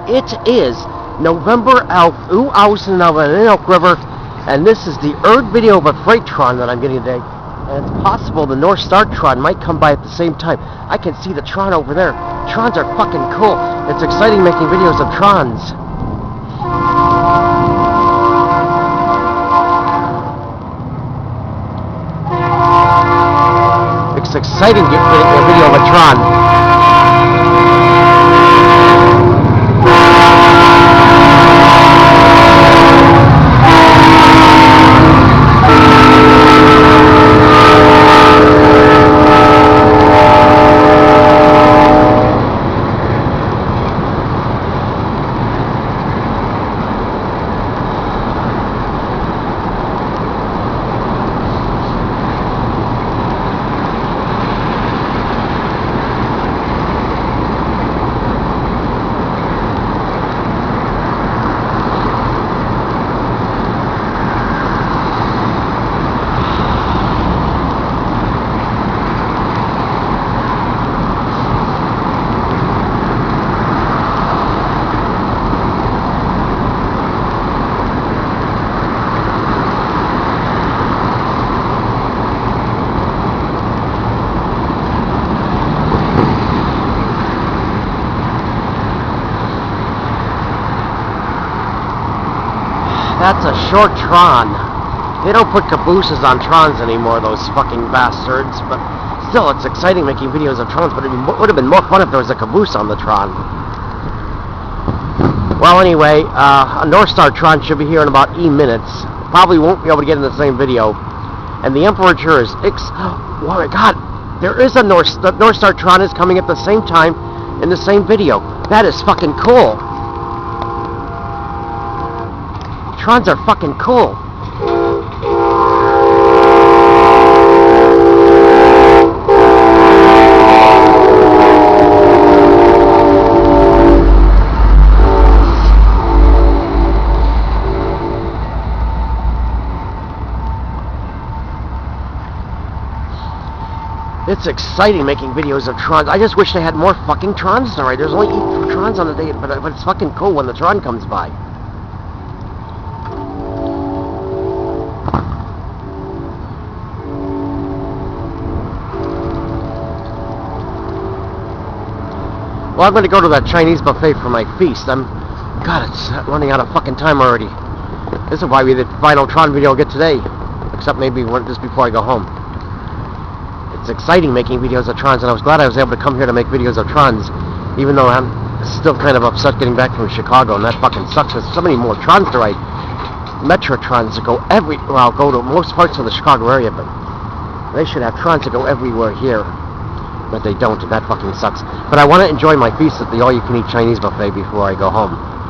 It is November 11th, 2011 in Elk River, and this is the third video of a freight tron that I'm getting today. And it's possible the Northstar Tron might come by at the same time. I can see the tron over there. Trons are fucking cool. It's exciting making videos of trons. It's exciting getting a video of a tron. That's a short tron. They don't put cabooses on trons anymore, those fucking bastards. But still, it's exciting making videos of trons. But it would have been more fun if there was a caboose on the tron. Well, anyway, a Northstar Tron should be here in about minutes. Probably won't be able to get in the same video. And the temperature is oh my god, there is a Northstar Tron is coming at the same time in the same video. That is fucking cool. Trons are fucking cool. It's exciting making videos of trons. I just wish they had more fucking trons to ride. There's only 8 trons on the day, but it's fucking cool when the tron comes by. Well, I'm going to go to that Chinese buffet for my feast. God, it's running out of fucking time already. This will probably be the final Tron video I'll get today. Except maybe just before I go home. It's exciting making videos of Trons, and I was glad I was able to come here to make videos of Trons. Even though I'm still kind of upset getting back from Chicago, and that fucking sucks. There's so many more Trons to ride. Metro Trons that go go to most parts of the Chicago area, but they should have Trons that go everywhere here. But they don't, and that fucking sucks. But I want to enjoy my feast at the all-you-can-eat Chinese buffet before I go home.